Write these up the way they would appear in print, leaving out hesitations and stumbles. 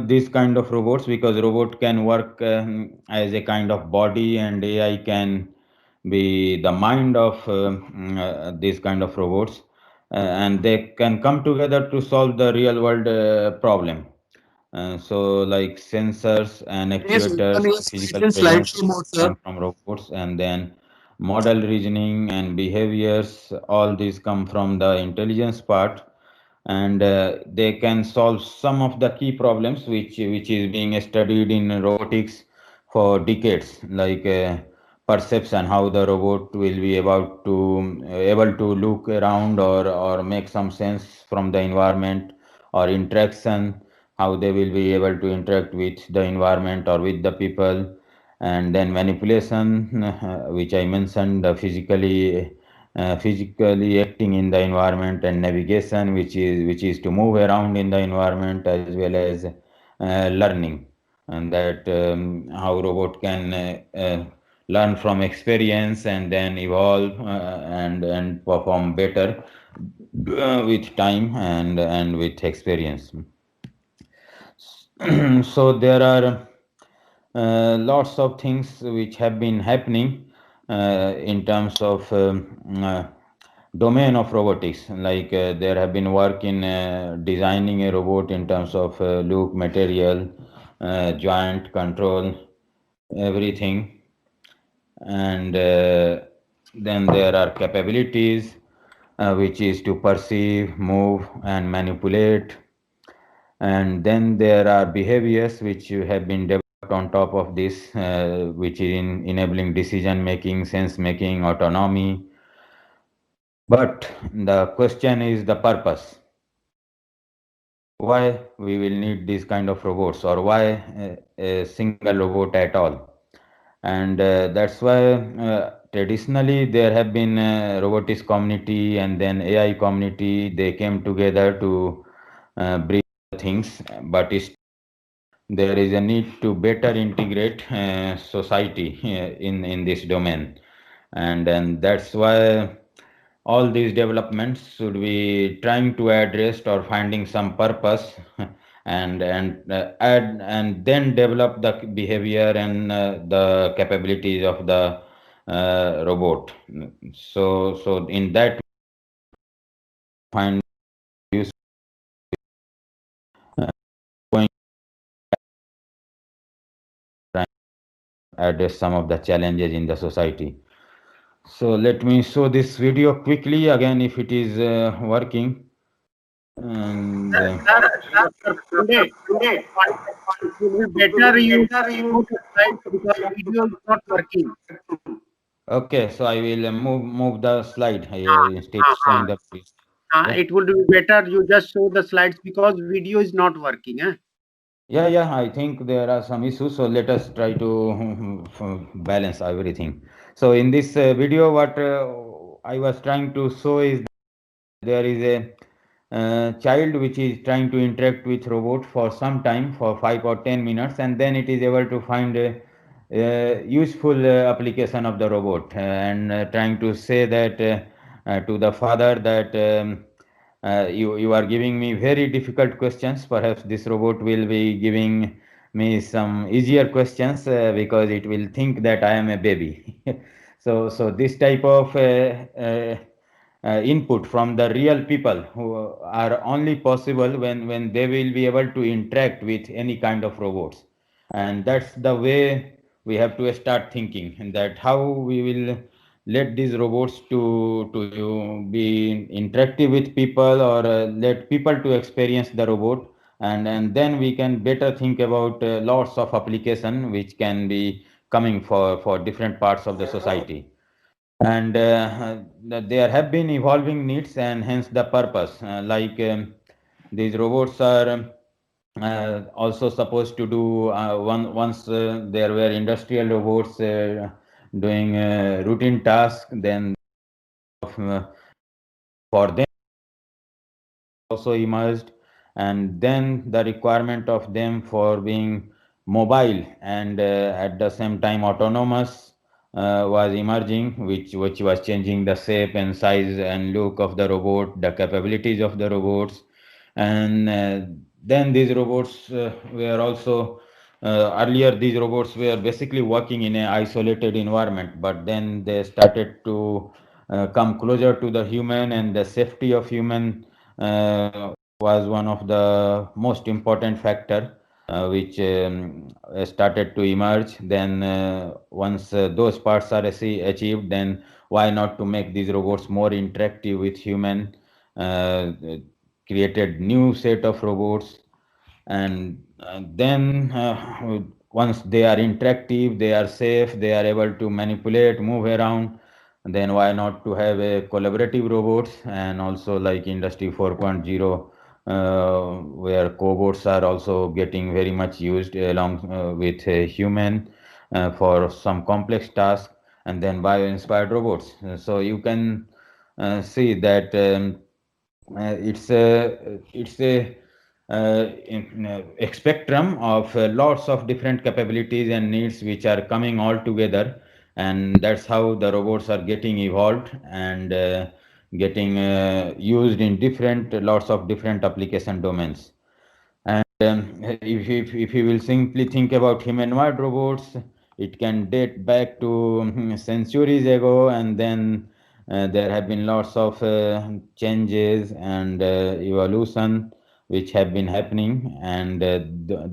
this kind of robots, because robot can work as a kind of body, and AI can be the mind of these kind of robots, and they can come together to solve the real world problem. So like sensors and Yes, actuators, Uttam is physical slightly presence slightly more, sir. come from robots, and then model reasoning and behaviors, all these come from the intelligence part. And they can solve some of the key problems which is being studied in robotics for decades, like perception, how the robot will be able to look around or make some sense from the environment, or interaction, how they will be able to interact with the environment or with the people. And then manipulation, which I mentioned, the physically acting in the environment, and navigation, which is to move around in the environment, as well as learning, and that how robot can learn from experience and then evolve and perform better with time and with experience. So there are lots of things which have been happening in terms of domain of robotics. Like there have been work in designing a robot in terms of look, material, joint control, everything. And then there are capabilities, which is to perceive, move, and manipulate. And then there are behaviors which have been developed on top of this, which is in enabling decision making, sense making, autonomy. But the question is the purpose. Why we will need these kind of robots, or why a single robot at all? And that's why traditionally there have been robotics community and then AI community. They came together to bring things, but there is a need to better integrate society in this domain. And that's why all these developments should be trying to address or finding some purpose and add and then develop the behavior and the capabilities of the robot. So in that find use going to address some of the challenges in the society. So let me show this video quickly again if it is working. And Sir, today, it will be better you show the slides because video is not working. okay, so I will move the slide instead of Uh, showing the video. Yeah, it would be better you just show the slides because video is not working. Eh? yeah. I think there are some issues, so let us try to balance everything. So in this video, what I was trying to show is there is a child which is trying to interact with robot for some time, for 5 or 10 minutes, and then it is able to find a useful application of the robot, and trying to say that to the father that you are giving me very difficult questions. Perhaps this robot will be giving me some easier questions because it will think that I am a baby. So this type of input from the real people who are only possible when they will be able to interact with any kind of robots. And that's the way we have to start thinking, and that how we will let these robots to be interactive with people, or let people to experience the robot. And then we can better think about lots of application which can be coming for different parts of the society. And there have been evolving needs and hence the purpose, like these robots are also supposed to do once there were industrial robots doing routine tasks, then for them also emerged, and then the requirement of them for being mobile and at the same time autonomous was emerging, which was changing the shape and size and look of the robot, the capabilities of the robots. And then these robots were also earlier these robots were basically working in an isolated environment, but then they started to come closer to the human, and the safety of human was one of the most important factor which started to emerge. Then once those parts are achieved, then why not to make these robots more interactive with human, uh, created new set of robots. And then once they are interactive, they are safe, they are able to manipulate, move around, then why not to have a collaborative robots. And also like industry 4.0, where cobots are also getting very much used along with a human for some complex tasks. And then bio-inspired robots. So you can see that it's a spectrum of lots of different capabilities and needs which are coming all together, and that's how the robots are getting evolved and getting used in different lots of different application domains. And if you will simply think about humanoid robots, it can date back to centuries ago, and then there have been lots of changes and evolution which have been happening, and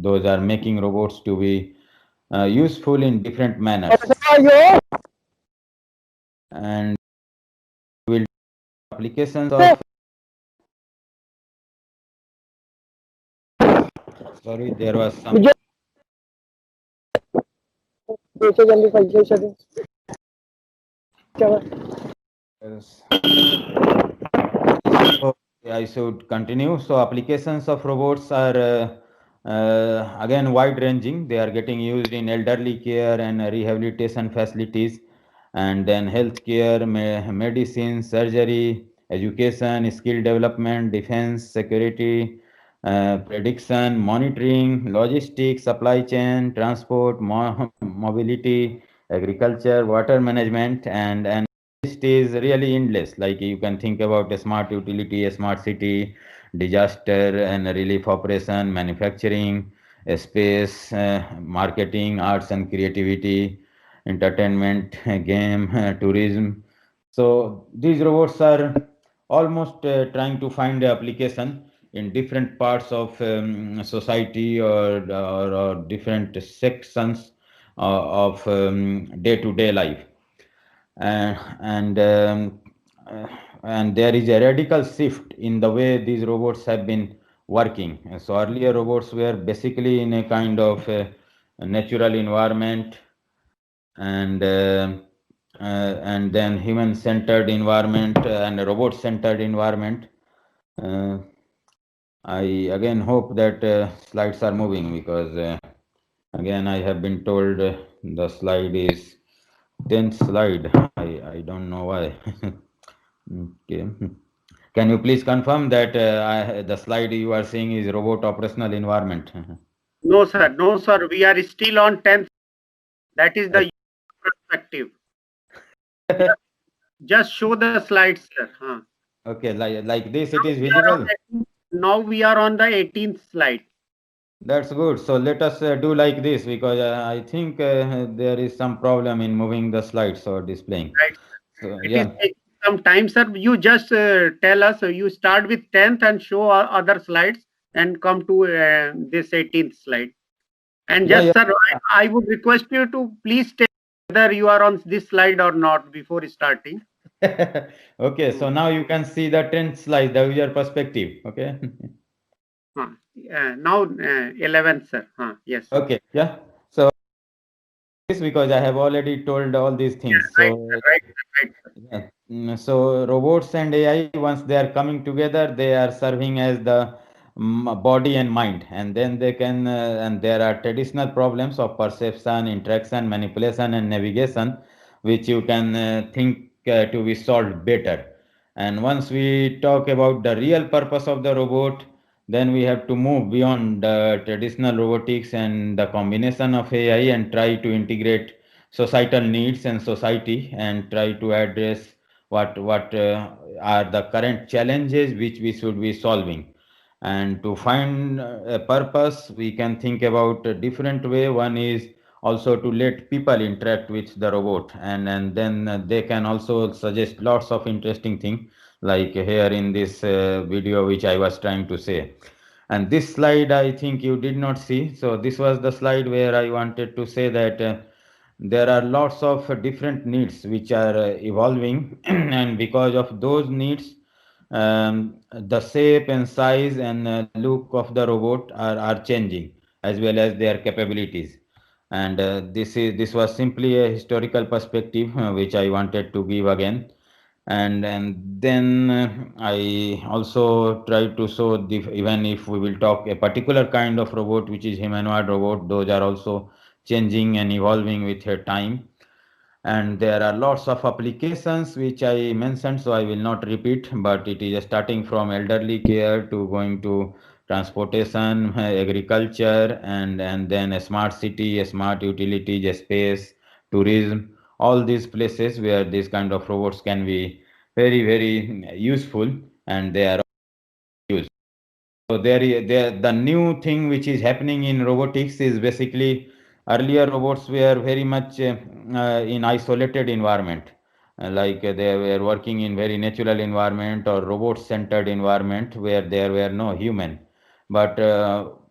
those are making robots to be useful in different manners. And will applications of sorry, there was some. Yes. So I should continue. So applications of robots are again wide ranging. They are getting used in elderly care and rehabilitation facilities, and then healthcare, medicine, surgery, education, skill development, defense, security, prediction, monitoring, logistics, supply chain, transport, mobility, agriculture, water management, and list is really endless. Like you can think about a smart utility, a smart city, disaster and relief operation, manufacturing, space, marketing, arts and creativity, entertainment, game, tourism. So these robots are almost trying to find application in different parts of society, or different sections of day-to-day life. uh, and um, uh, and there is a radical shift in the way these robots have been working. So earlier robots were basically in a kind of a natural environment, and then human-centered environment and a robot-centered environment. Uh, I again hope that slides are moving, because again I have been told the slide is 10th slide. I don't know why. Okay. Can you please confirm that the slide you are seeing is robot operational environment? No, sir. No, sir. We are still on 10th. That is the perspective. Just show the slides, sir. Huh. Okay, like this it is We are on visible. Now we are on the 18th slide. That's good. So let us do like this, because I think there is some problem in moving the slides or displaying. Right. So It is yeah. taking some time, sir. You just tell us. You start with 10th and show other slides and come to this 18th slide. And Yeah, just, sir, yeah. I would request you to please tell whether you are on this slide or not before starting. Okay, so now you can see the 10th slide, the user perspective. Okay. Now 11th, sir. Yes. Okay, yeah. So this, because I have already told all these things. Right, So right, right. yeah. So robots and AI, once they are coming together, they are serving as the body and mind, and then they can, and there are traditional problems of perception, interaction, manipulation, and navigation, which you can think to be solved better. And once we talk about the real purpose of the robot, then we have to move beyond traditional robotics and the combination of AI, and try to integrate societal needs and society, and try to address what are the current challenges which we should be solving. And to find a purpose, we can think about a different way. One is also to let people interact with the robot, and then they can also suggest lots of interesting things, like here in this video which I was trying to say. And this slide I think you did not see. So this was the slide where I wanted to say that there are lots of different needs which are evolving and because of those needs, the shape and size and look of the robot are changing, as well as their capabilities. And this was simply a historical perspective which I wanted to give again. And then I also try to show the, even if we will talk a particular kind of robot which is humanoid robot, those are also changing and evolving with her time. And there are lots of applications which I mentioned, so I will not repeat, but it is starting from elderly care to going to transportation, agriculture, and then a smart city, a smart utilities, a space, tourism, all these places where this kind of robots can be very useful, and they are used. So the new thing which is happening in robotics is basically earlier robots were very much in isolated environment, like they were working in very natural environment or robot-centered environment where there were no human. But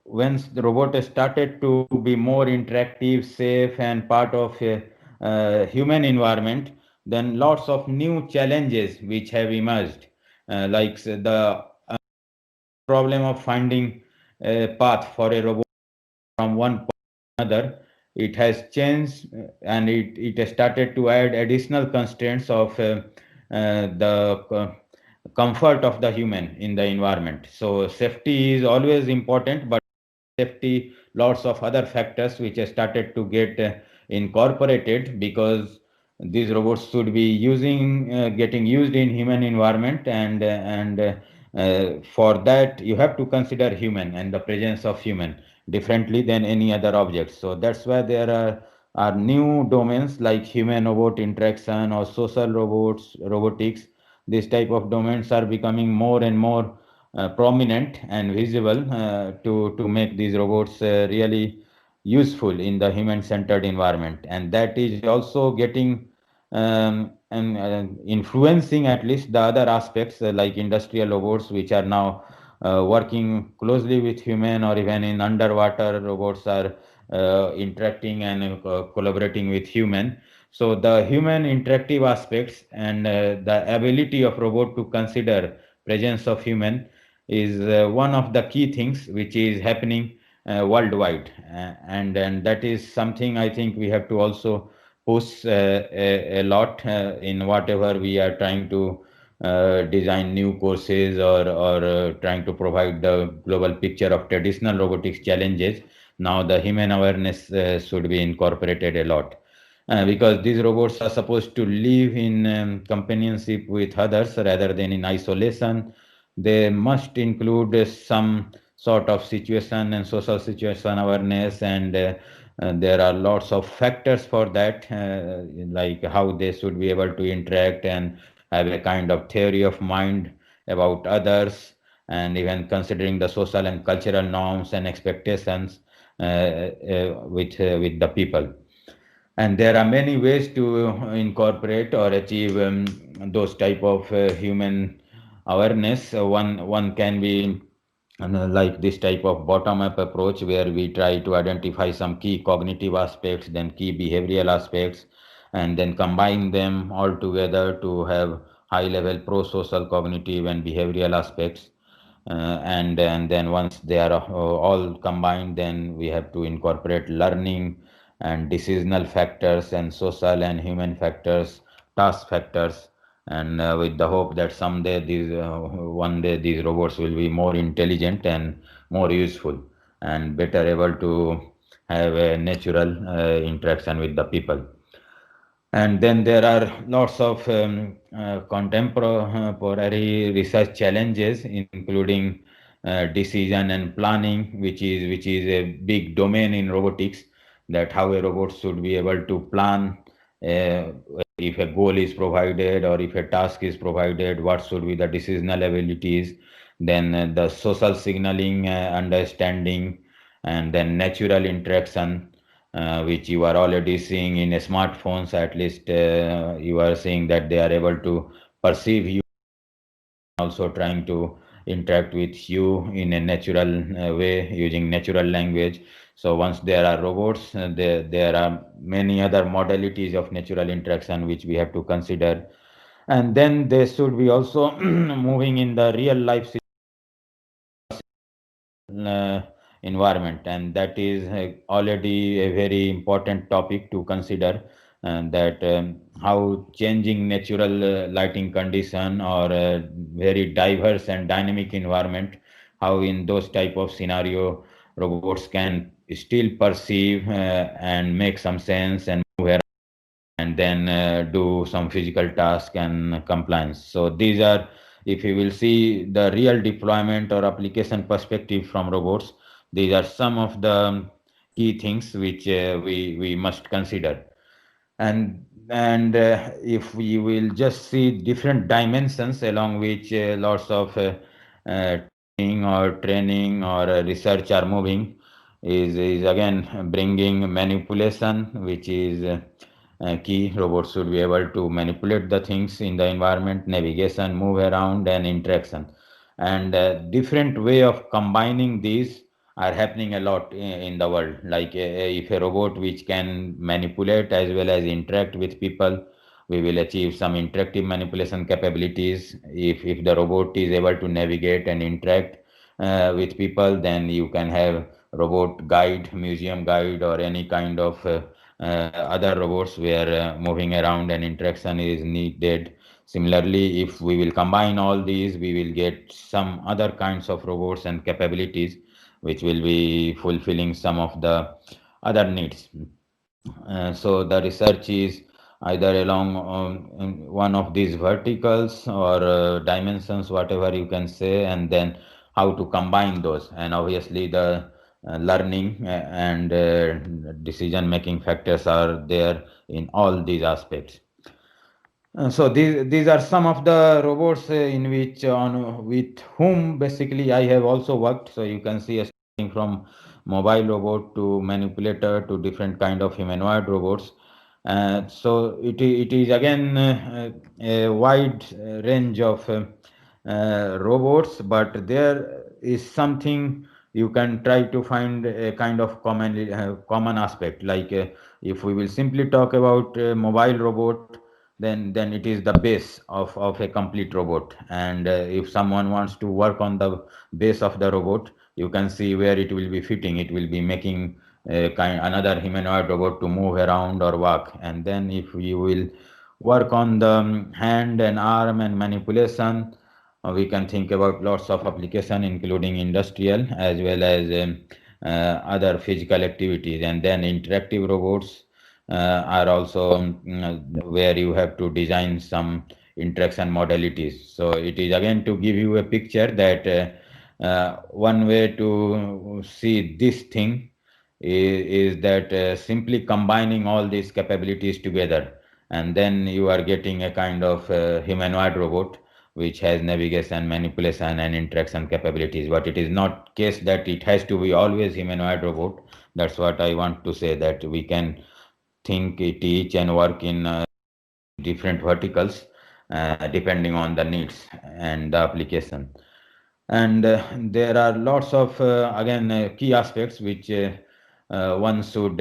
once the robot started to be more interactive, safe, and part of a human environment, then lots of new challenges which have emerged, like the problem of finding a path for a robot from one point to another. It has changed and it started to add additional constraints of the comfort of the human in the environment. So safety is always important, but safety, lots of other factors which have started to get incorporated because these robots should be getting used in human environment, and for that you have to consider human and the presence of human differently than any other objects. So that's why there are new domains like human robot interaction or social robotics. This type of domains are becoming more and more prominent and visible to make these robots really useful in the human-centered environment, and that is also getting and influencing at least the other aspects like industrial robots, which are now working closely with human, or even in underwater robots are interacting and collaborating with human. So the human interactive aspects and the ability of robot to consider presence of human is one of the key things which is happening worldwide, and that is something I think we have to also push a lot in whatever we are trying to design new courses, or trying to provide the global picture of traditional robotics challenges. Now the human awareness should be incorporated a lot. Because these robots are supposed to live in companionship with others rather than in isolation. They must include some sort of situation and social situation awareness, and there are lots of factors for that, like how they should be able to interact and have a kind of theory of mind about others, and even considering the social and cultural norms and expectations with the people. And there are many ways to incorporate or achieve those type of human awareness. One can be like this type of bottom-up approach where we try to identify some key cognitive aspects, then key behavioral aspects, and then combine them all together to have high-level pro-social cognitive and behavioral aspects. And then once they are all combined, then we have to incorporate learning and decisional factors and social and human factors, task factors, and with the hope that someday one day these robots will be more intelligent and more useful and better able to have a natural interaction with the people. And then there are lots of contemporary research challenges, including decision and planning, which is a big domain in robotics. That how a robot should be able to plan if a goal is provided or if a task is provided, what should be the decisional abilities, then the social signaling, understanding, and then natural interaction, which you are already seeing in smartphones. At least you are seeing that they are able to perceive you, also trying to interact with you in a natural way using natural language. So once there are robots, there are many other modalities of natural interaction which we have to consider. And then they should be also moving in the real life uh, environment, and that is already a very important topic to consider, and that how changing natural lighting condition or very diverse and dynamic environment, how in those type of scenario robots can still perceive and make some sense and move around, and then do some physical task and compliance. So these are, if you will see the real deployment or application perspective from robots, these are some of the key things which we must consider. And if we will just see different dimensions along which lots of training or research are moving, is again bringing manipulation, which is key. Robots should be able to manipulate the things in the environment, navigation, move around, and interaction. And different way of combining these are happening a lot in the world. Like if a robot which can manipulate as well as interact with people, we will achieve some interactive manipulation capabilities. If the robot is able to navigate and interact with people, then you can have robot guide, museum guide, or any kind of other robots where moving around and interaction is needed. Similarly, if we will combine all these, we will get some other kinds of robots and capabilities which will be fulfilling some of the other needs. So the research is either along one of these verticals or dimensions, whatever you can say, and then how to combine those. And obviously the learning and decision making factors are there in all these aspects. So these are some of the robots in which on with whom basically I have also worked. So you can see starting from mobile robot to manipulator to different kind of humanoid robots. So it is again a wide range of robots, but there is something you can try to find a kind of common aspect. Like if we will simply talk about mobile robot, then it is the base of a complete robot. And if someone wants to work on the base of the robot, you can see where it will be fitting. It will be making another humanoid robot to move around or walk. And then if you will work on the hand and arm and manipulation, we can think about lots of application including industrial as well as other physical activities. And then interactive robots are also where you have to design some interaction modalities. So it is again to give you a picture that one way to see this thing is that simply combining all these capabilities together, and then you are getting a kind of humanoid robot which has navigation, manipulation, and interaction capabilities. But it is not case that it has to be always humanoid robot. That's what I want to say, that we can think, teach, and work in different verticals depending on the needs and the application. And there are lots of again key aspects which one should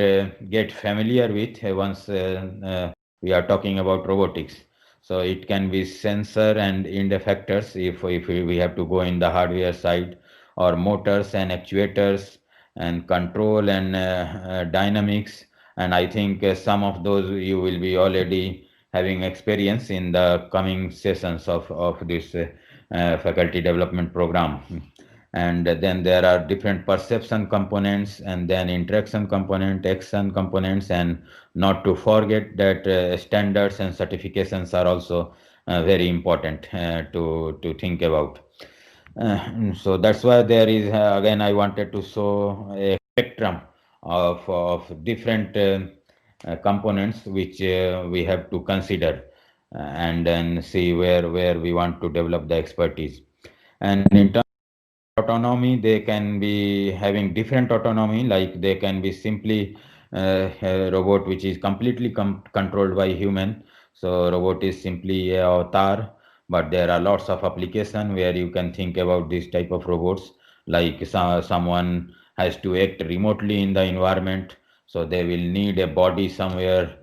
get familiar with once we are talking about robotics. So it can be sensor and end effectors if we have to go in the hardware side, or motors and actuators and control and dynamics. And I think some of those you will be already having experience in the coming sessions of this faculty development program. And then there are different perception components, and then interaction component, action components, and not to forget that standards and certifications are also very important to think about. So that's why there is again I wanted to show a spectrum of different components which we have to consider and then see where we want to develop the expertise. And in terms autonomy, they can be having different autonomy, like they can be simply a robot which is completely controlled by human. So robot is simply a avatar, but there are lots of application where you can think about this type of robots, like someone has to act remotely in the environment, so they will need a body somewhere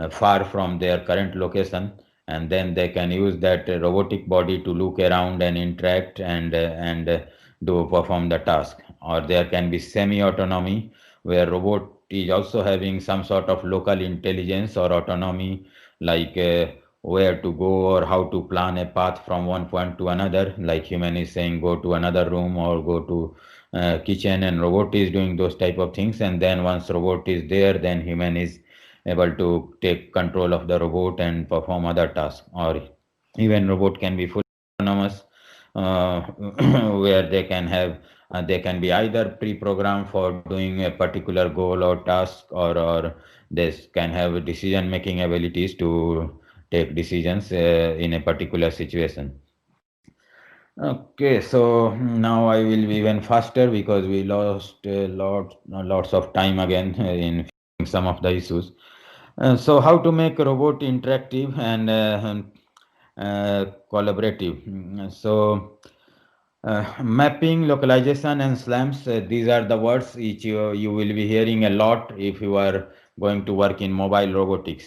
far from their current location, and then they can use that robotic body to look around and interact and do perform the task. Or there can be semi-autonomy, where robot is also having some sort of local intelligence or autonomy, like where to go or how to plan a path from one point to another, like human is saying go to another room or go to kitchen, and robot is doing those type of things. And then once robot is there, then human is able to take control of the robot and perform other tasks. Or even robot can be fully autonomous, uh, where they can be either pre-programmed for doing a particular goal or task, or they can have decision making abilities to take decisions in a particular situation. Okay, so now I will be even faster because we lost lots of time again in fixing some of the issues. So how to make a robot interactive and collaborative? So mapping, localization, and slams, these are the words which you will be hearing a lot if you are going to work in mobile robotics.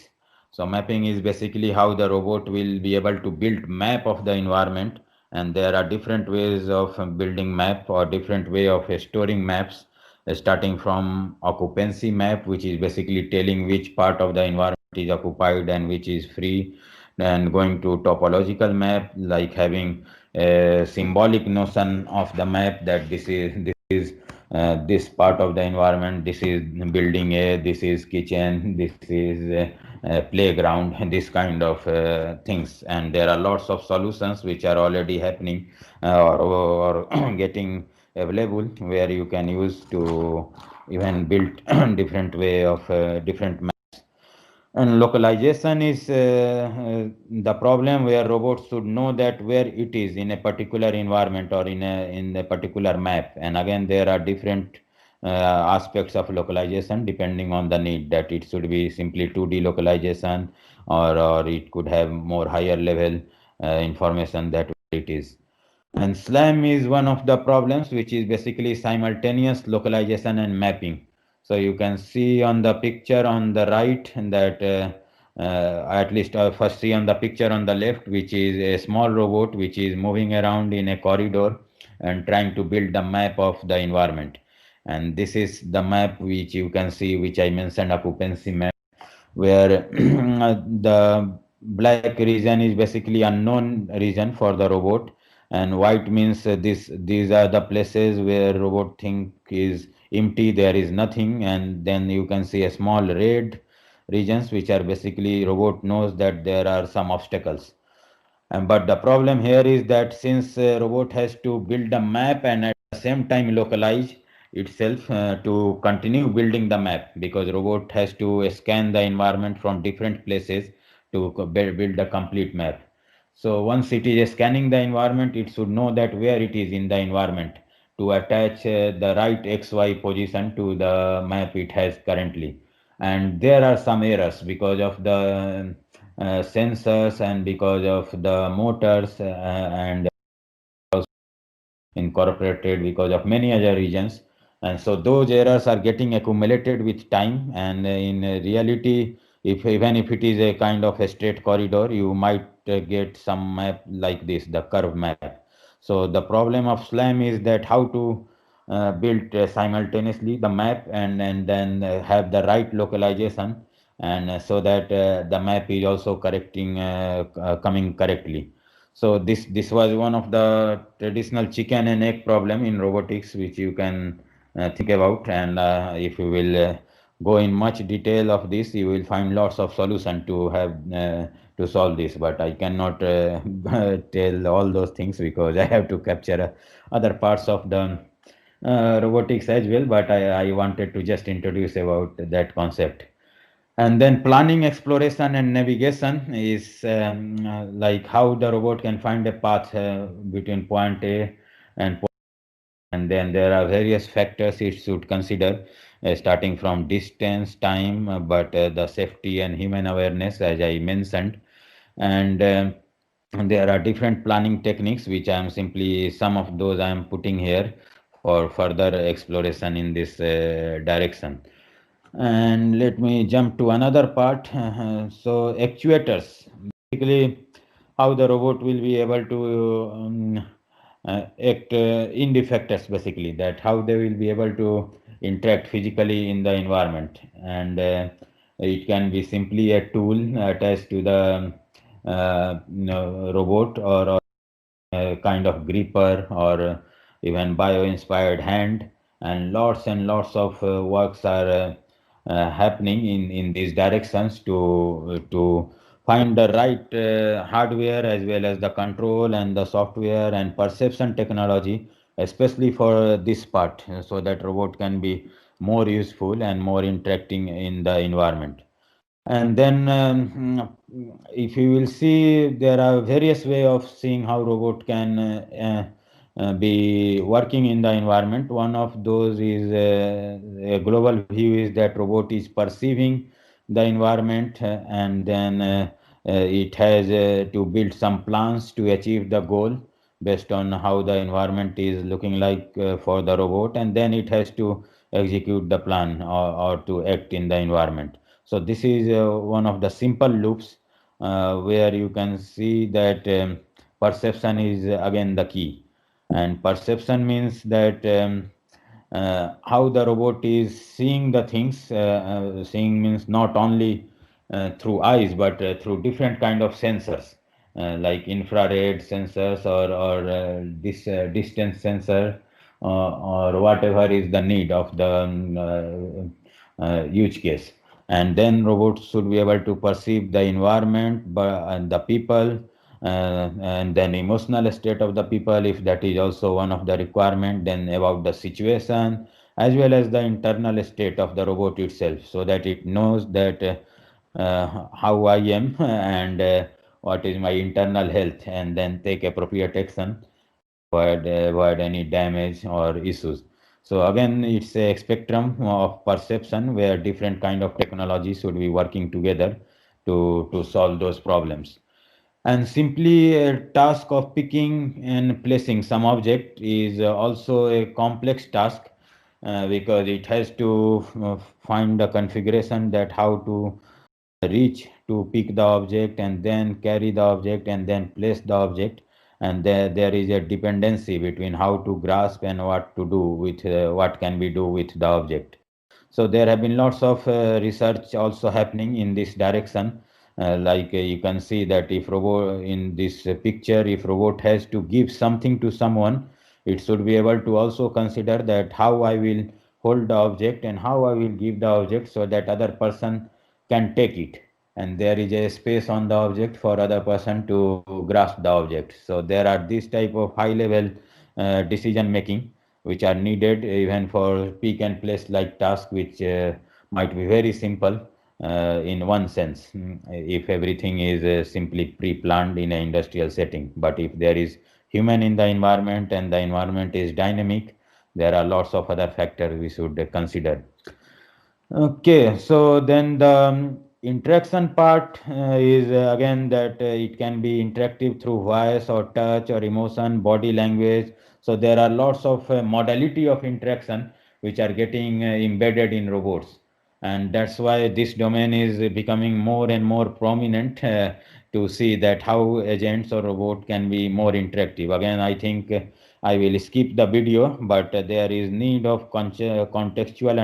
So mapping is basically how the robot will be able to build map of the environment, and there are different ways of building map or different way of storing maps, starting from occupancy map, which is basically telling which part of the environment is occupied and which is free, and going to topological map, like having a symbolic notion of the map, that this is this part of the environment, this is building A, this is kitchen, this is playground, this kind of things. And there are lots of solutions which are already happening or getting available, where you can use to even build different way of different maps. And localization is the problem, where robots should know that where it is in a particular environment or in a particular map. And again, there are different aspects of localization depending on the need, that it should be simply 2D localization, or it could have more higher level information that it is. And SLAM is one of the problems, which is basically simultaneous localization and mapping. So you can see on the picture on the right that at least first see on the picture on the left, which is a small robot which is moving around in a corridor and trying to build the map of the environment. And this is the map which you can see, which I mentioned, occupancy map, where the black region is basically unknown region for the robot, and white means these are the places where robot think is empty, there is nothing. And then you can see a small red regions, which are basically robot knows that there are some obstacles. And but the problem here is that since robot has to build a map and at the same time localize itself to continue building the map, because robot has to scan the environment from different places to build a complete map. So once it is scanning the environment, it should know that where it is in the environment to attach the right XY position to the map it has currently. And there are some errors because of the sensors and because of the motors and incorporated because of many other regions. And so those errors are getting accumulated with time. And in reality, if even if it is a kind of a straight corridor, you might get some map like this, the curve map. So the problem of SLAM is that how to build simultaneously the map and then have the right localization, and so that the map is also correcting coming correctly. So this was one of the traditional chicken and egg problem in robotics, which you can think about. And if you will go in much detail of this, you will find lots of solution to have to solve this. But I cannot tell all those things because I have to capture other parts of the robotics as well. But I wanted to just introduce about that concept. And then planning, exploration, and navigation is like how the robot can find a path between point A and point. and then there are various factors it should consider, starting from distance, time, but the safety and human awareness, as I mentioned. And there are different planning techniques, which I am simply some of those I am putting here for further exploration in this direction. And let me jump to another part. So actuators, basically how the robot will be able to act in defectors, basically that how they will be able to interact physically in the environment. And it can be simply a tool attached to the robot, or a kind of gripper, or even bio-inspired hand. And lots of works are happening in these directions to find the right hardware, as well as the control and the software and perception technology, especially for this part, so that robot can be more useful and more interacting in the environment. And then if you will see, there are various way of seeing how robot can be working in the environment. One of those is a global view is that robot is perceiving the environment, and then it has to build some plans to achieve the goal based on how the environment is looking like for the robot, and then it has to execute the plan, or to act in the environment. So this is one of the simple loops where you can see that perception is again the key. And perception means that how the robot is seeing the things. Seeing means not only through eyes, but through different kind of sensors, like infrared sensors, or this distance sensor, or whatever is the need of the use case. And then robots should be able to perceive the environment, and the people, and then emotional state of the people, if that is also one of the requirement, then about the situation, as well as the internal state of the robot itself, so that it knows that how I am and what is my internal health, and then take appropriate action, avoid any damage or issues. So again, it's a spectrum of perception where different kind of technologies should be working together to solve those problems. And simply a task of picking and placing some object is also a complex task, because it has to find a configuration that how to reach to pick the object, and then carry the object, and then place the object. And there is a dependency between how to grasp and what to do with what can be do with the object. So there have been lots of research also happening in this direction. Like you can see that if robot in this picture, if robot has to give something to someone, it should be able to also consider that how I will hold the object and how I will give the object, so that other person can take it, and there is a space on the object for other person to grasp the object. So there are this type of high level decision making which are needed even for pick and place like task, which might be very simple in one sense, if everything is simply pre-planned in an industrial setting. But if there is human in the environment and the environment is dynamic, there are lots of other factors we should consider. Okay, so then the interaction part is again that it can be interactive through voice or touch or emotion, body language. So there are lots of modality of interaction which are getting embedded in robots, and that's why this domain is becoming more and more prominent, to see that how agents or robot can be more interactive. Again, I think I will skip the video, but there is need of contextual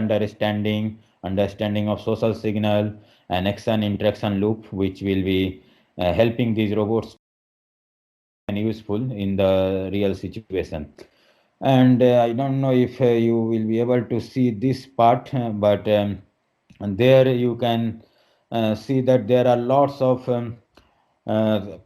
understanding of social signal and action interaction loop, which will be helping these robots and useful in the real situation. And I don't know if you will be able to see this part, but and there you can see that there are lots of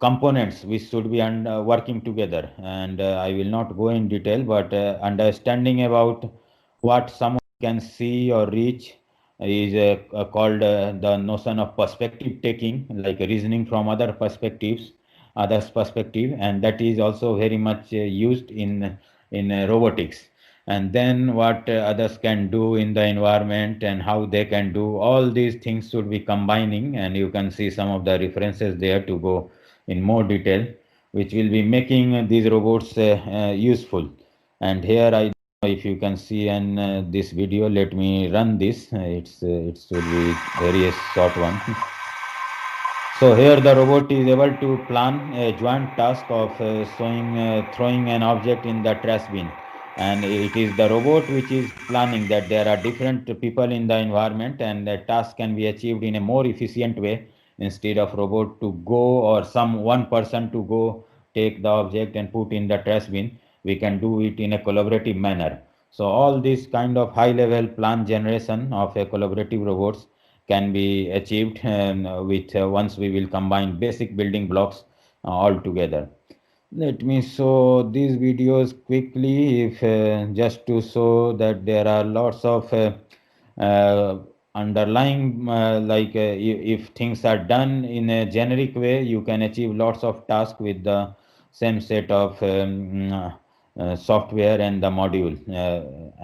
components which should be working together. And I will not go in detail, but understanding about what someone can see or reach is called the notion of perspective taking, like reasoning from other perspectives, others perspective, and that is also very much used in robotics. and then what others can do in the environment and how they can do. All these things should be combining, and you can see some of the references there to go in more detail, which will be making these robots useful. And here I, if you can see in this video, let me run this. It should be very short one. So here the robot is able to plan a joint task of throwing an object in the trash bin. And it is the robot which is planning that there are different people in the environment, and the task can be achieved in a more efficient way. Instead of robot to go, or some one person to go take the object and put in the trash bin, we can do it in a collaborative manner. So all this kind of high level plan generation of a collaborative robots can be achieved with once we will combine basic building blocks all together. Let me show these videos quickly, if just to show that there are lots of uh, underlying if things are done in a generic way, you can achieve lots of tasks with the same set of software and the module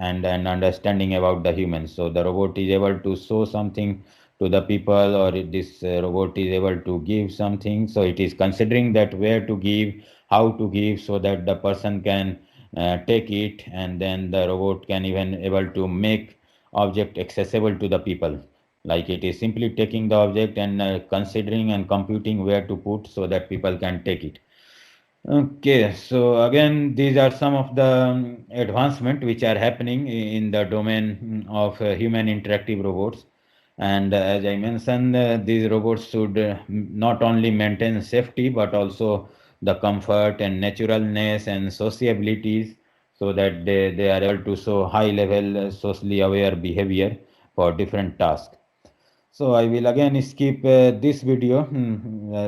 and understanding about the humans. So the robot is able to show something to the people, or this robot is able to give something. So it is considering that where to give, how to give, so that the person can take it, and then the robot can even able to make object accessible to the people. Like it is simply taking the object and considering and computing where to put so that people can take it. Okay, so again, these are some of the advancement which are happening in the domain of human interactive robots. And as I mentioned, these robots should not only maintain safety, but also the comfort and naturalness and sociabilities, so that they are able to show high level socially aware behavior for different tasks. So I will again skip this video,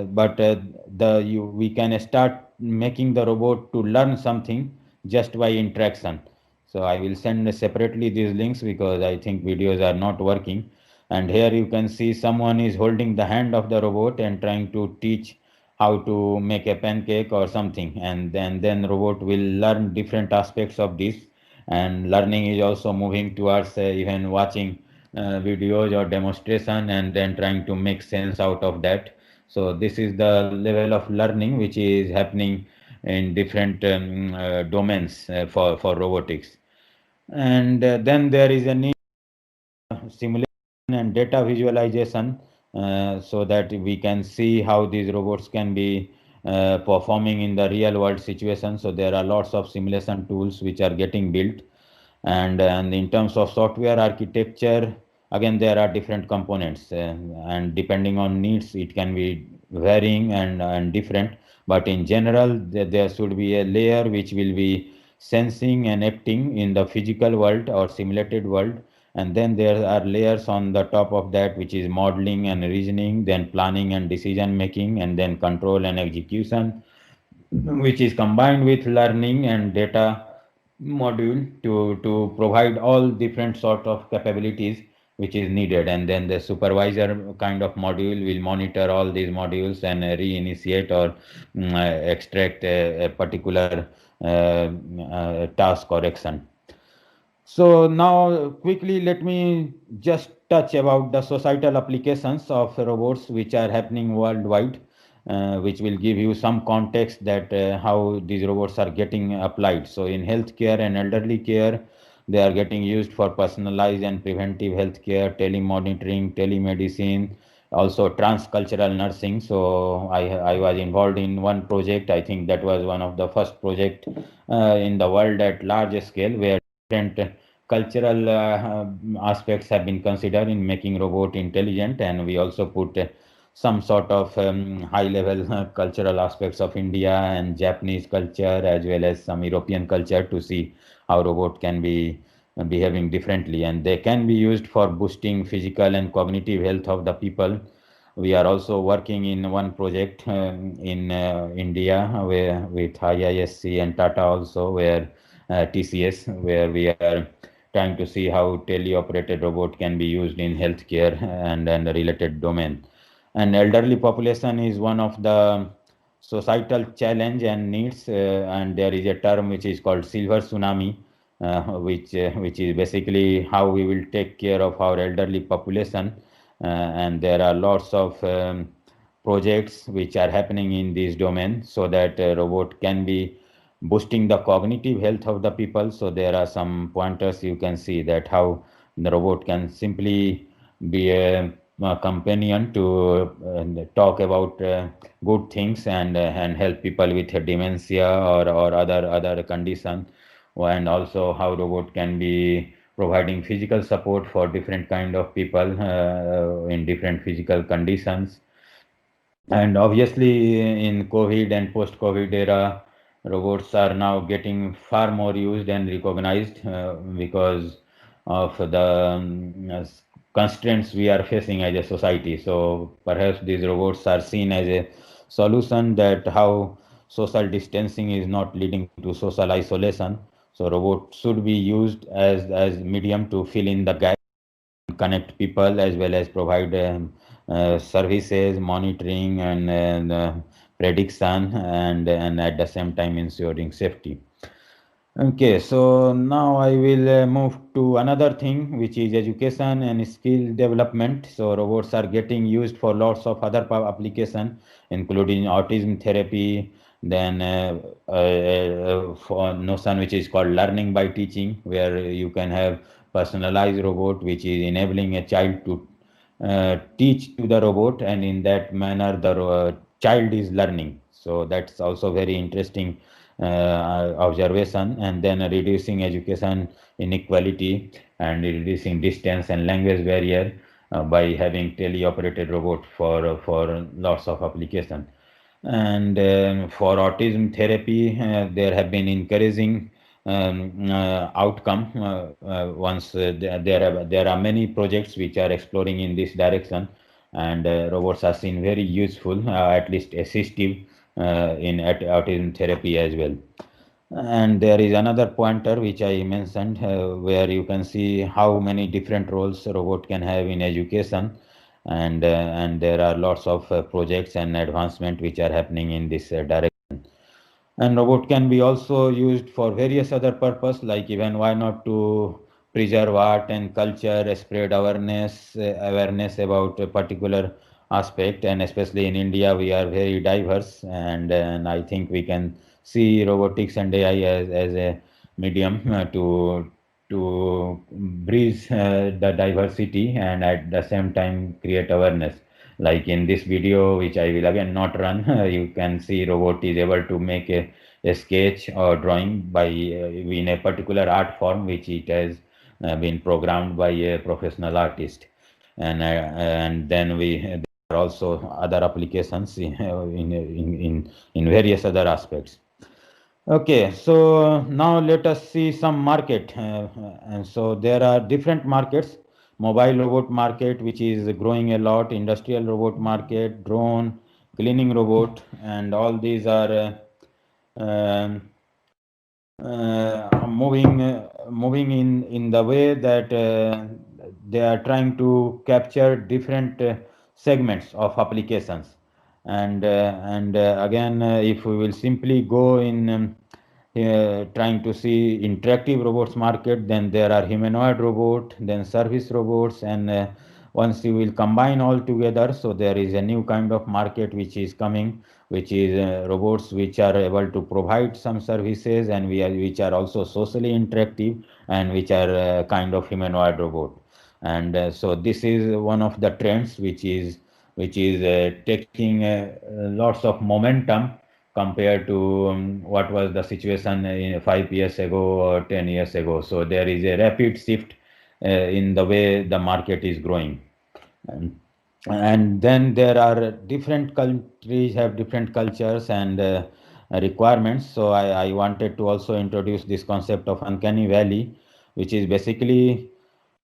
but we can start making the robot to learn something just by interaction. So I will send separately these links because I think videos are not working. And here you can see someone is holding the hand of the robot and trying to teach how to make a pancake or something, and then robot will learn different aspects of this. And learning is also moving towards even watching videos or demonstration and then trying to make sense out of that. So this is the level of learning which is happening in different domains for robotics. And then there is a need simulation and data visualization, so that we can see how these robots can be performing in the real world situation. So there are lots of simulation tools which are getting built. And in terms of software architecture, again there are different components, and depending on needs it can be varying and different. But in general, there should be a layer which will be sensing and acting in the physical world or simulated world, and then there are layers on the top of that, which is modeling and reasoning, then planning and decision making, and then control and execution, which is combined with learning and data module to provide all different sort of capabilities which is needed. And then the supervisor kind of module will monitor all these modules and reinitiate or extract a particular task or action. So now quickly let me just touch about the societal applications of robots which are happening worldwide, which will give you some context that how these robots are getting applied. So in healthcare and elderly care, they are getting used for personalized and preventive healthcare, telemonitoring, telemedicine, also transcultural nursing. So I was involved in one project. I think that was one of the first project in the world at large scale, where different cultural aspects have been considered in making robot intelligent. And we also put some sort of high level cultural aspects of India and Japanese culture, as well as some European culture, to see how robot can be behaving differently, and they can be used for boosting physical and cognitive health of the people. We are also working in one project in India, where with IISC and Tata also, where TCS, where we are trying to see how teleoperated robot can be used in healthcare and the related domain. And elderly population is one of the societal challenge and needs, and there is a term which is called silver tsunami, which is basically how we will take care of our elderly population. And there are lots of projects which are happening in this domain so that robot can be boosting the cognitive health of the people. So there are some pointers you can see that how the robot can simply be a companion to talk about good things and help people with dementia or other condition, and also how robot can be providing physical support for different kind of people in different physical conditions. And obviously, in COVID and post-COVID era, robots are now getting far more used and recognized because of the constraints we are facing as a society. So perhaps these robots are seen as a solution that how social distancing is not leading to social isolation. So robots should be used as medium to fill in the gap, connect people as well as provide services, monitoring and prediction and at the same time ensuring safety. Okay, so now I will move to another thing, which is education and skill development. So robots are getting used for lots of other application, including autism therapy, then for notion which is called learning by teaching, where you can have personalized robot, which is enabling a child to teach to the robot, and in that manner the child is learning. So that's also very interesting observation. And then reducing education inequality and reducing distance and language barrier by having teleoperated robot for lots of application. And for autism therapy, there have been encouraging outcome. Once there are many projects which are exploring in this direction, and robots are seen very useful, at least assistive in autism therapy as well. And there is another pointer which I mentioned where you can see how many different roles a robot can have in education, and there are lots of projects and advancement which are happening in this direction. And robot can be also used for various other purpose, like even why not to preserve art and culture, spread awareness about a particular aspect. And especially in India, we are very diverse, and I think we can see robotics and AI as a medium to bridge the diversity and at the same time create awareness. Like in this video, which I will again not run, you can see robot is able to make a sketch or drawing by in a particular art form which it has been programmed by a professional artist. And then there are also other applications in various other aspects. Okay, so now let us see some market. And so there are different markets: mobile robot market, which is growing a lot, industrial robot market, drone, cleaning robot, and all these are um, moving in the way that they are trying to capture different segments of applications. And again, if we will simply go in trying to see interactive robots market, then there are humanoid robot, then service robots, and once you will combine all together, so there is a new kind of market which is coming, which is robots which are able to provide some services, and which are also socially interactive, and which are kind of humanoid robot. And so this is one of the trends which is taking lots of momentum compared to what was the situation in 5 years ago or 10 years ago. So there is a rapid shift in the way the market is growing. And, and then there are different countries have different cultures and requirements. So I wanted to also introduce this concept of uncanny valley, which is basically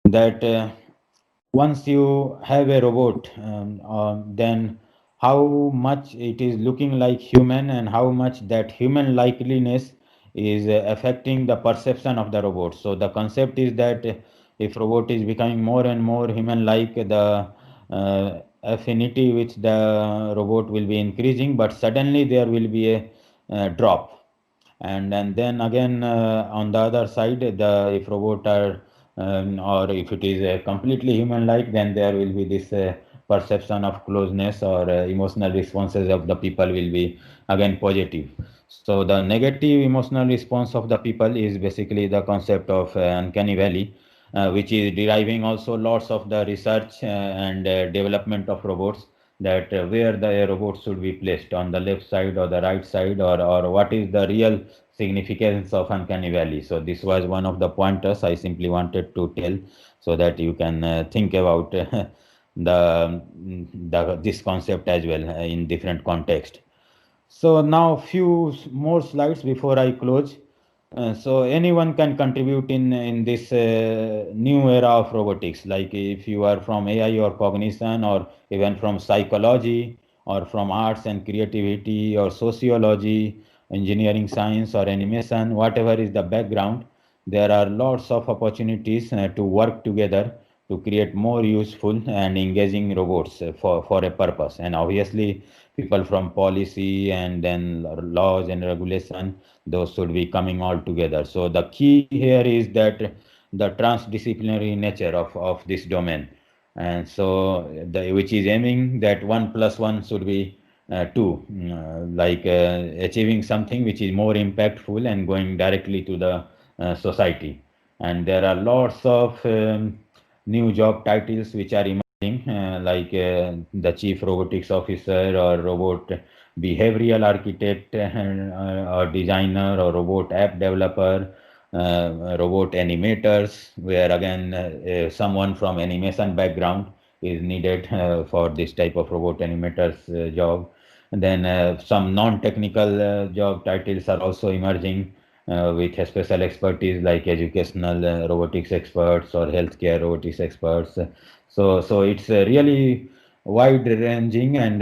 that once you have a robot, then how much it is looking like human and how much that human likeliness is affecting the perception of the robot. So the concept is that if robot is becoming more and more human like, the affinity with the robot will be increasing, but suddenly there will be a drop. And then again, on the other side, if robot are or if it is completely human-like, then there will be this perception of closeness or emotional responses of the people will be again positive. So the negative emotional response of the people is basically the concept of uncanny valley, which is deriving also lots of the research and development of robots, that where the robot should be placed, on the left side or the right side, or what is the real significance of uncanny valley. So this was one of the pointers I simply wanted to tell, so that you can think about the this concept as well in different context. So now few more slides before I close. So anyone can contribute in this new era of robotics. Like if you are from AI or cognition, or even from psychology, or from arts and creativity, or sociology, engineering, science, or animation, whatever is the background, there are lots of opportunities to work together to create more useful and engaging robots for a purpose. And obviously, people from policy and then laws and regulation, those should be coming all together. So the key here is that the transdisciplinary nature of this domain, and so which is aiming that 1 plus 1 should be 2, like achieving something which is more impactful and going directly to the society. And there are lots of new job titles which are emerging, like the chief robotics officer, or robot behavioral architect, or designer, or robot app developer, robot animators, where again someone from animation background is needed for this type of robot animators job. And then some non-technical job titles are also emerging with a special expertise, like educational robotics experts or healthcare robotics experts. So it's a really wide ranging and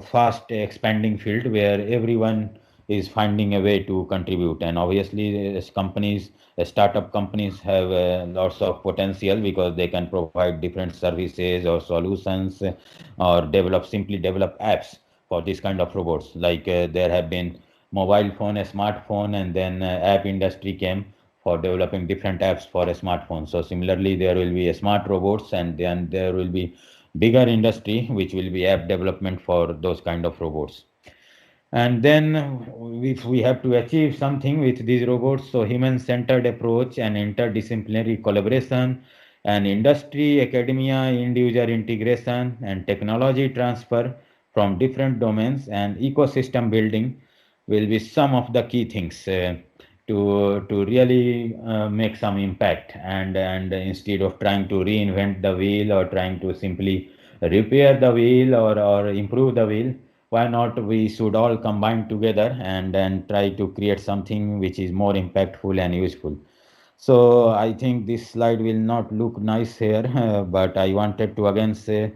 fast expanding field where everyone is finding a way to contribute. And obviously, as companies, startup companies have lots of potential, because they can provide different services or solutions, or simply develop apps for this kind of robots. Like there have been mobile phone, a smartphone, and then app industry came for developing different apps for a smartphone. So similarly, there will be a smart robots, and then there will be bigger industry which will be app development for those kind of robots. And then if we have to achieve something with these robots, so human-centered approach and interdisciplinary collaboration, and industry, academia, end user integration, and technology transfer from different domains, and ecosystem building will be some of the key things to really make some impact. And instead of trying to reinvent the wheel, or trying to simply repair the wheel, or improve the wheel, why not we should all combine together and then try to create something which is more impactful and useful. So I think this slide will not look nice here, but I wanted to again say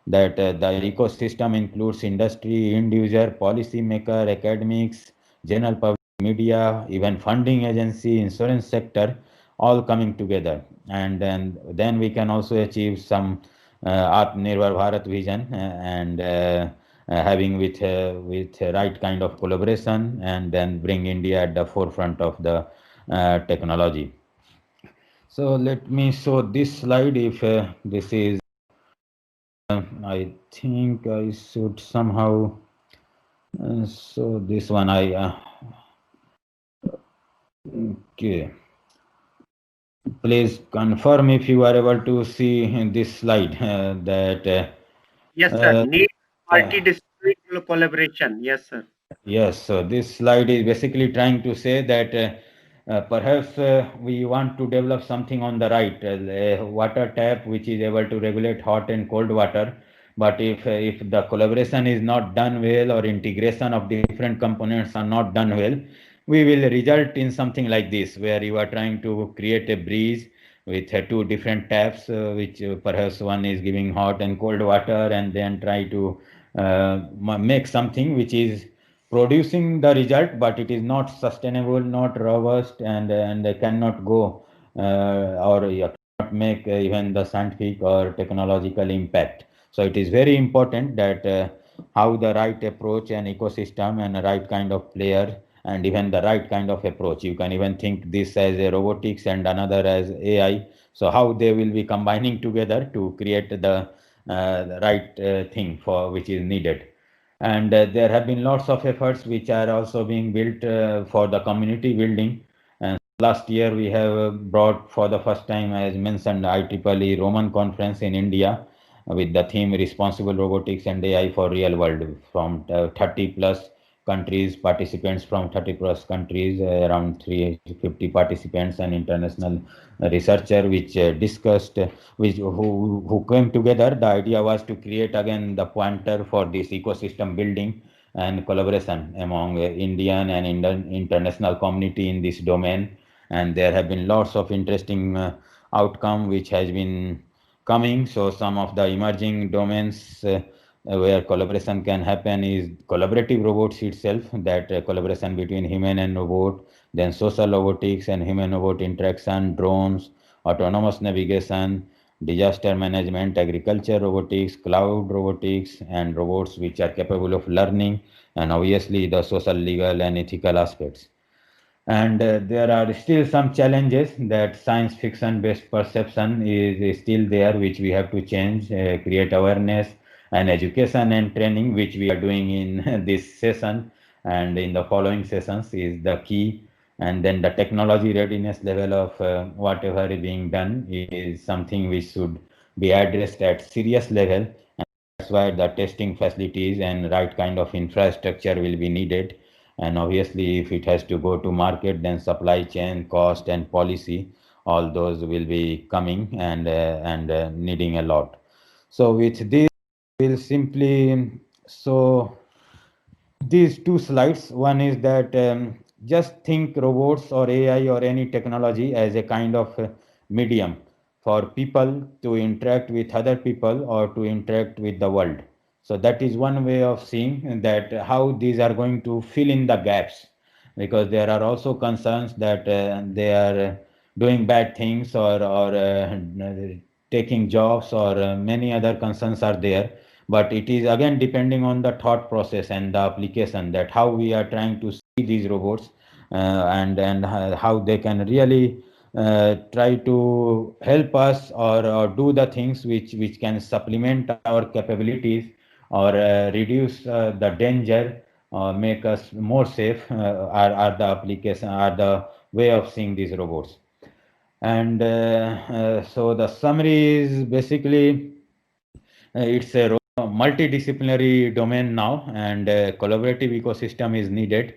that the ecosystem includes industry, end user, policy maker, academics, general public, media, even funding agency, insurance sector, all coming together. And then we can also achieve some Atmanirbhar Bharat vision, and having with right kind of collaboration, and then bring India at the forefront of the technology. So let me show this slide. If this is, I think I should somehow show this one. Okay. Please confirm if you are able to see in this slide that. Yes, sir. Need Uh, multidisciplinary collaboration. Yes, sir. Yes, so this slide is basically trying to say that perhaps we want to develop something on the right, a water tap which is able to regulate hot and cold water. But if the collaboration is not done well, or integration of different components are not done well, we will result in something like this, where you are trying to create a breeze with two different taps, which perhaps one is giving hot and cold water, and then try to make something which is producing the result, but it is not sustainable, not robust, and cannot go or you cannot make even the scientific or technological impact. So it is very important that how the right approach and ecosystem and the right kind of player and even the right kind of approach. You can even think this as a robotics and another as AI. So how they will be combining together to create the right thing for which is needed. And there have been lots of efforts which are also being built for the community building. And last year we have brought for the first time, as mentioned, IEEE Roman conference in India with the theme Responsible Robotics and AI for Real World, from 30 plus countries, participants from 30 plus countries, around 350 participants and international researcher which discussed, who came together. The idea was to create again the pointer for this ecosystem building and collaboration among Indian and international community in this domain. And there have been lots of interesting outcome which has been coming. So some of the emerging domains where collaboration can happen is collaborative robots itself, that collaboration between human and robot, then social robotics and human robot interaction, drones, autonomous navigation, disaster management, agriculture robotics, cloud robotics, and robots which are capable of learning, and obviously the social, legal, and ethical aspects. And there are still some challenges that science fiction based perception is still there, which we have to change, create awareness and education and training, which we are doing in this session and in the following sessions is the key. And then the technology readiness level of whatever is being done is something which should be addressed at serious level. And that's why the testing facilities and right kind of infrastructure will be needed. And obviously, if it has to go to market, then supply chain, cost, and policy, all those will be coming and needing a lot. So with this, we'll simply so these two slides. One is that just think robots or AI or any technology as a kind of medium for people to interact with other people or to interact with the world. So that is one way of seeing that how these are going to fill in the gaps, because there are also concerns that they are doing bad things or taking jobs or many other concerns are there. But it is again depending on the thought process and the application, that how we are trying to see these robots and how they can really try to help us or do the things which can supplement our capabilities or reduce the danger or make us more safe, are the application, are the way of seeing these robots. And so the summary is basically it's a multidisciplinary domain now, and collaborative ecosystem is needed.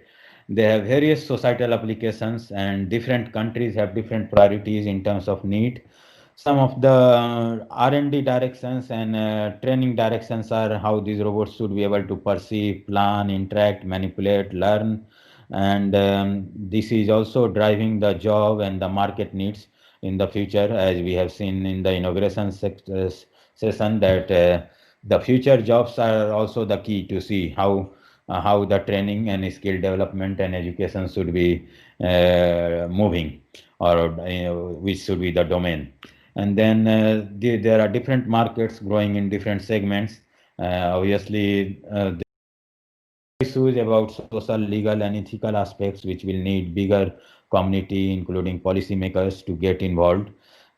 They have various societal applications, and different countries have different priorities in terms of need. Some of the R&D directions and training directions are how these robots should be able to perceive, plan, interact, manipulate, learn. And this is also driving the job and the market needs in the future, as we have seen in the inauguration session, that the future jobs are also the key to see how the training and skill development and education should be moving, or which should be the domain. And then there are different markets growing in different segments. Obviously, issues about social, legal, and ethical aspects, which will need bigger community, including policymakers, to get involved.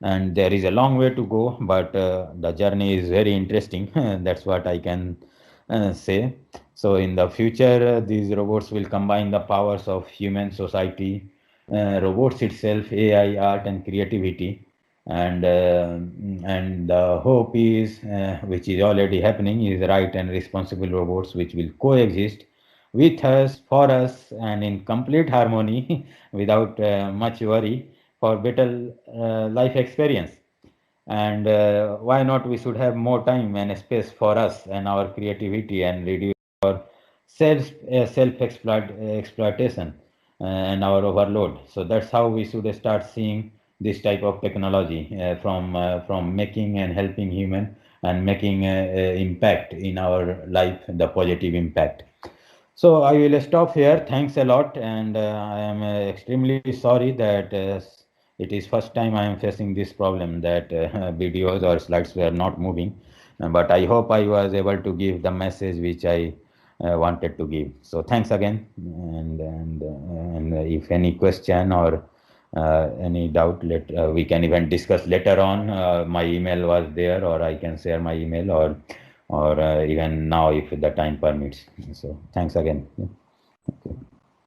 And there is a long way to go, but the journey is very interesting. That's what I can say. So in the future, these robots will combine the powers of human society, robots itself, AI, art, and creativity. And the hope is, which is already happening, is right and responsible robots which will coexist with us, for us, and in complete harmony without much worry, for better life experience. And why not, we should have more time and space for us and our creativity, and reduce our self exploitation and our overload. So that's how we should start seeing this type of technology, from making and helping human and making impact in our life, the positive impact. So I will stop here. Thanks a lot, and I am extremely sorry that it is first time I am facing this problem, that videos or slides were not moving. But I hope I was able to give the message which I wanted to give. So thanks again, and if any question or any doubt, we can even discuss later on. My email was there, or I can share my email, or even now if the time permits. So thanks again. Yeah. Okay.